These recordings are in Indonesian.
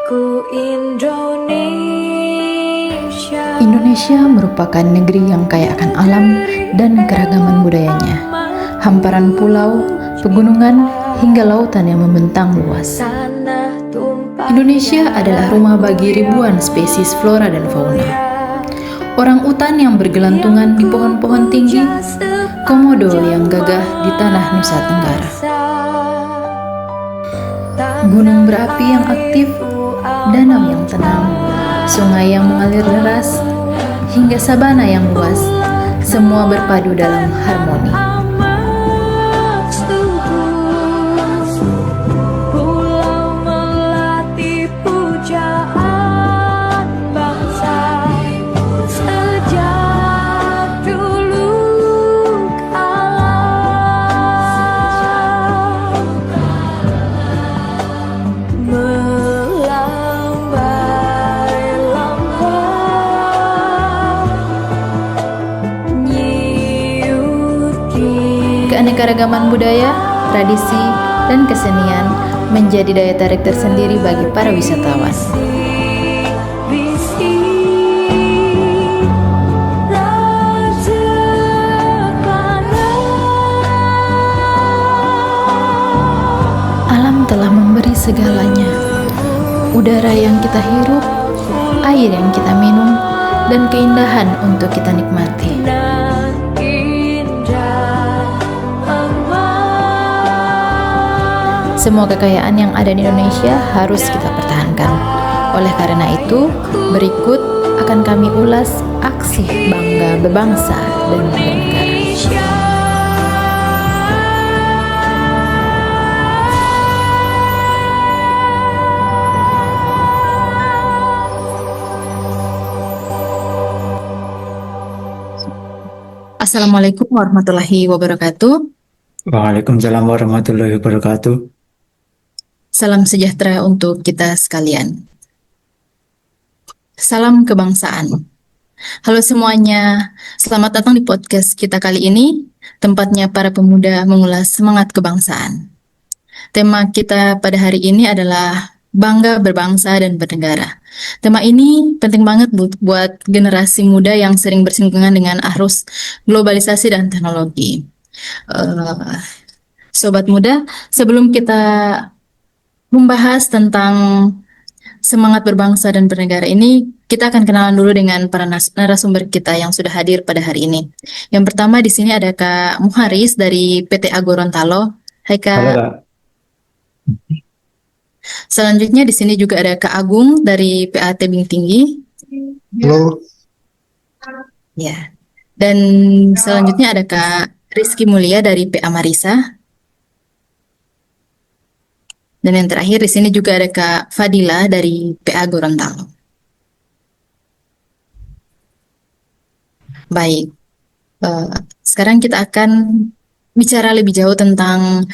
Ku Indonesia. Indonesia merupakan negeri yang kaya akan alam dan keragaman budayanya. Hamparan pulau, pegunungan, hingga lautan yang membentang luas. Indonesia adalah rumah bagi ribuan spesies flora dan fauna. Orang utan yang bergelantungan di pohon-pohon tinggi, komodo yang gagah di tanah Nusa Tenggara. Gunung berapi yang aktif, danau yang tenang, sungai yang mengalir deras, hingga sabana yang luas, semua berpadu dalam harmoni. Keanekaragaman budaya, tradisi, dan kesenian menjadi daya tarik tersendiri bagi para wisatawan. Alam telah memberi segalanya. Udara yang kita hirup, air yang kita minum, dan keindahan untuk kita nikmati. Semua kekayaan yang ada di Indonesia harus kita pertahankan. Oleh karena itu, berikut akan kami ulas aksi bangga berbangsa dan bernegara. Assalamualaikum warahmatullahi wabarakatuh. Waalaikumsalam warahmatullahi wabarakatuh. Salam sejahtera untuk kita sekalian. Salam kebangsaan. Halo semuanya, selamat datang di podcast kita kali ini, tempatnya para pemuda mengulas semangat kebangsaan. Tema kita pada hari ini adalah bangga berbangsa dan bernegara. Tema ini penting banget buat generasi muda yang sering bersinggungan dengan arus globalisasi dan teknologi. Sobat muda, sebelum kita membahas tentang semangat berbangsa dan bernegara ini, kita akan kenalan dulu dengan para narasumber kita yang sudah hadir pada hari ini. Yang pertama di sini ada Kak Muharis dari PT Ago Gorontalo. Hai Kak. Halo Kak. Selanjutnya di sini juga ada Kak Agung dari PAT Tebing Tinggi. Halo. Ya. Dan selanjutnya ada Kak Rizky Mulia dari PA Marisa. Dan yang terakhir di sini juga ada Kak Fadila dari PA Gorontalo. Baik, sekarang kita akan bicara lebih jauh tentang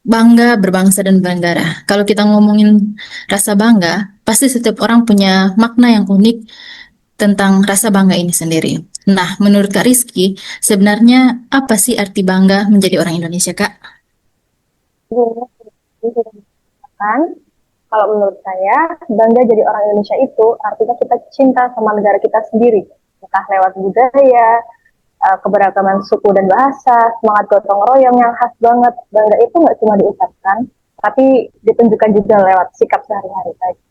bangga berbangsa dan bernegara. Kalau kita ngomongin rasa bangga, pasti setiap orang punya makna yang unik tentang rasa bangga ini sendiri. Nah, menurut Kak Rizky, sebenarnya apa sih arti bangga menjadi orang Indonesia, Kak? Kan, kalau menurut saya, bangga jadi orang Indonesia itu artinya kita cinta sama negara kita sendiri, entah lewat budaya, keberagaman suku dan bahasa, semangat gotong royong yang khas banget. Bangga itu nggak cuma diucapkan, tapi ditunjukkan juga lewat sikap sehari-hari tadi.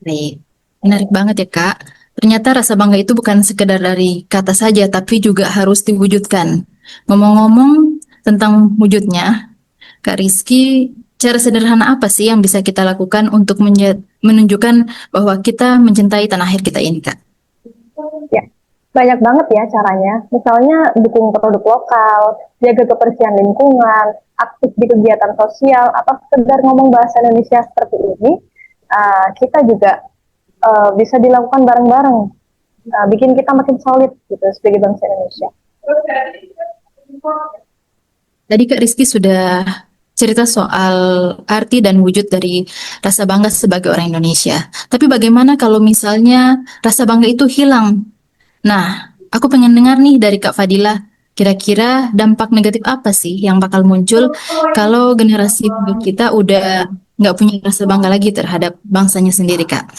Baik, menarik banget ya Kak. Ternyata rasa bangga itu bukan sekedar dari kata saja, tapi juga harus diwujudkan. Ngomong-ngomong tentang wujudnya, Kak Rizky, cara sederhana apa sih yang bisa kita lakukan untuk menunjukkan bahwa kita mencintai tanah air kita ini, Kak? Ya, banyak banget ya caranya. Misalnya dukung produk lokal, jaga kebersihan lingkungan, aktif di kegiatan sosial, atau sekedar ngomong bahasa Indonesia seperti ini, kita juga bisa dilakukan bareng-bareng, bikin kita makin solid gitu sebagai bangsa Indonesia. Tadi Kak Rizky sudah cerita soal arti dan wujud dari rasa bangga sebagai orang Indonesia. Tapi bagaimana kalau misalnya rasa bangga itu hilang? Nah, aku pengen dengar nih dari Kak Fadila, kira-kira dampak negatif apa sih yang bakal muncul kalau generasi kita udah nggak punya rasa bangga lagi terhadap bangsanya sendiri, Kak?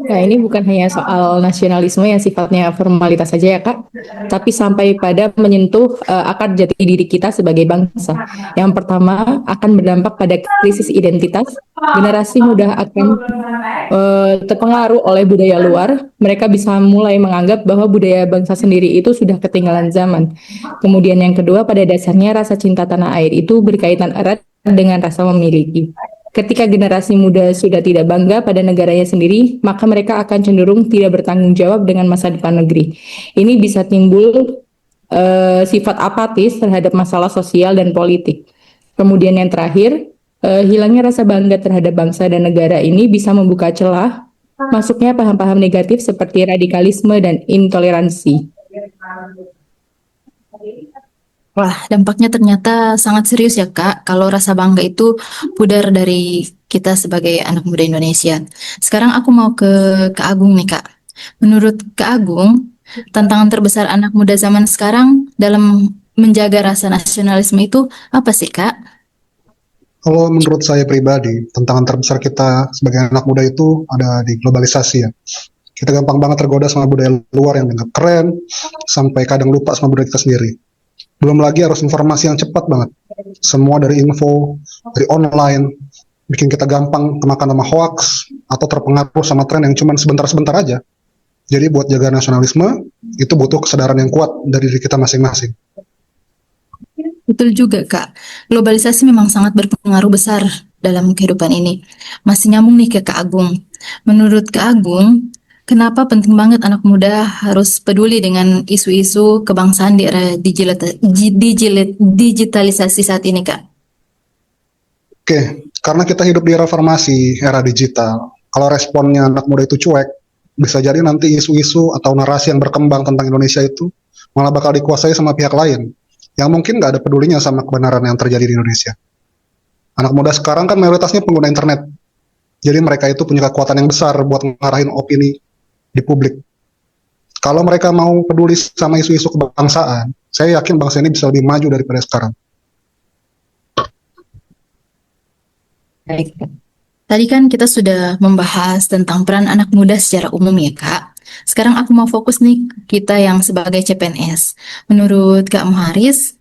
Nah, ini bukan hanya soal nasionalisme yang sifatnya formalitas saja ya, Kak, tapi sampai pada menyentuh akar jati diri kita sebagai bangsa. Yang pertama akan berdampak pada krisis identitas. Generasi muda akan terpengaruh oleh budaya luar. Mereka bisa mulai menganggap bahwa budaya bangsa sendiri itu sudah ketinggalan zaman. Kemudian yang kedua, pada dasarnya rasa cinta tanah air itu berkaitan erat dengan rasa memiliki. Ketika generasi muda sudah tidak bangga pada negaranya sendiri, maka mereka akan cenderung tidak bertanggung jawab dengan masa depan negeri. Ini bisa timbul sifat apatis terhadap masalah sosial dan politik. Kemudian yang terakhir, hilangnya rasa bangga terhadap bangsa dan negara ini bisa membuka celah masuknya paham-paham negatif seperti radikalisme dan intoleransi. Wah, dampaknya ternyata sangat serius ya, Kak, kalau rasa bangga itu pudar dari kita sebagai anak muda Indonesia. Sekarang aku mau ke Kak Agung nih, Kak. Menurut Kak Agung, tantangan terbesar anak muda zaman sekarang dalam menjaga rasa nasionalisme itu apa sih, Kak? Kalau menurut saya pribadi, tantangan terbesar kita sebagai anak muda itu ada di globalisasi ya. Kita gampang banget tergoda sama budaya luar yang dianggap keren, sampai kadang lupa sama budaya kita sendiri. Belum lagi harus informasi yang cepat banget. Semua dari info, dari online, bikin kita gampang kemakan sama hoax, atau terpengaruh sama tren yang cuma sebentar-sebentar aja. Jadi buat jaga nasionalisme, itu butuh kesadaran yang kuat dari diri kita masing-masing. Betul juga, Kak. Globalisasi memang sangat berpengaruh besar dalam kehidupan ini. Masih nyambung nih ke Kak Agung. Menurut Kak Agung, kenapa penting banget anak muda harus peduli dengan isu-isu kebangsaan di era digitalisasi saat ini, Kak? Oke, karena kita hidup di era farmasi, era digital. Kalau responnya anak muda itu cuek, bisa jadi nanti isu-isu atau narasi yang berkembang tentang Indonesia itu malah bakal dikuasai sama pihak lain, yang mungkin nggak ada pedulinya sama kebenaran yang terjadi di Indonesia. Anak muda sekarang kan mayoritasnya pengguna internet, jadi mereka itu punya kekuatan yang besar buat ngarahin opini di publik. Kalau mereka mau peduli sama isu-isu kebangsaan, saya yakin bangsa ini bisa lebih maju daripada sekarang. Baik, Kak. Tadi kan kita sudah membahas tentang peran anak muda secara umum ya, Kak. Sekarang aku mau fokus nih kita yang sebagai CPNS. Menurut Kak Muharis,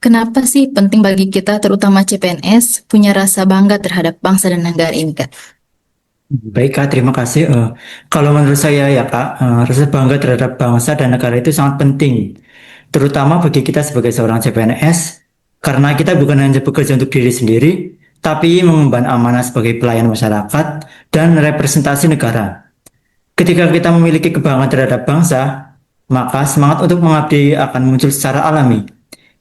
kenapa sih penting bagi kita terutama CPNS punya rasa bangga terhadap bangsa dan negara ini, Kak? Baik Kak, terima kasih. Kalau menurut saya ya Kak, rasa bangga terhadap bangsa dan negara itu sangat penting, terutama bagi kita sebagai seorang CPNS, karena kita bukan hanya bekerja untuk diri sendiri, tapi mengemban amanah sebagai pelayan masyarakat dan representasi negara. Ketika kita memiliki kebanggaan terhadap bangsa, maka semangat untuk mengabdi akan muncul secara alami.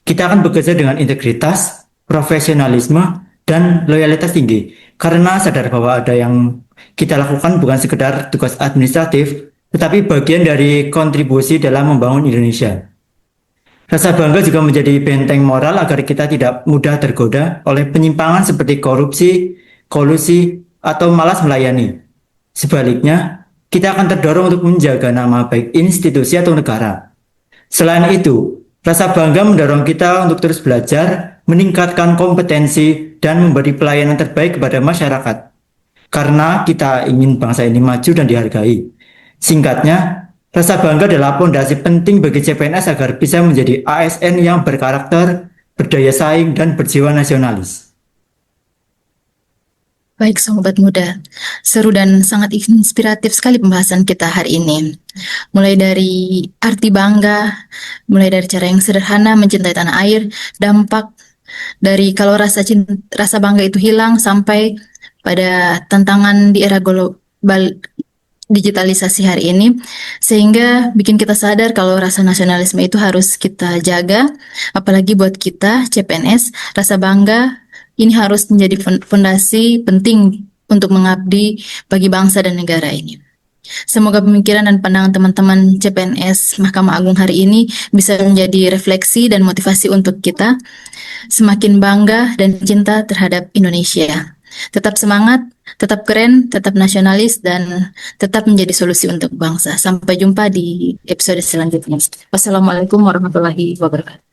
Kita akan bekerja dengan integritas, profesionalisme, dan loyalitas tinggi, karena sadar bahwa ada yang kita lakukan bukan sekedar tugas administratif, tetapi bagian dari kontribusi dalam membangun Indonesia. Rasa bangga juga menjadi benteng moral agar kita tidak mudah tergoda oleh penyimpangan seperti korupsi, kolusi, atau malas melayani. Sebaliknya, kita akan terdorong untuk menjaga nama baik institusi atau negara. Selain itu, rasa bangga mendorong kita untuk terus belajar, meningkatkan kompetensi, dan memberi pelayanan terbaik kepada masyarakat. Karena kita ingin bangsa ini maju dan dihargai. Singkatnya, rasa bangga adalah fondasi penting bagi CPNS agar bisa menjadi ASN yang berkarakter, berdaya saing, dan berjiwa nasionalis. Baik, sobat muda. Seru dan sangat inspiratif sekali pembahasan kita hari ini. Mulai dari arti bangga, mulai dari cara yang sederhana mencintai tanah air, dampak dari kalau rasa bangga itu hilang sampai pada tantangan di era global digitalisasi hari ini, sehingga bikin kita sadar kalau rasa nasionalisme itu harus kita jaga, apalagi buat kita CPNS, rasa bangga ini harus menjadi fondasi penting untuk mengabdi bagi bangsa dan negara ini. Semoga pemikiran dan pandangan teman-teman CPNS Mahkamah Agung hari ini bisa menjadi refleksi dan motivasi untuk kita semakin bangga dan cinta terhadap Indonesia. Tetap semangat, tetap keren, tetap nasionalis, dan tetap menjadi solusi untuk bangsa. Sampai jumpa di episode selanjutnya. Wassalamualaikum warahmatullahi wabarakatuh.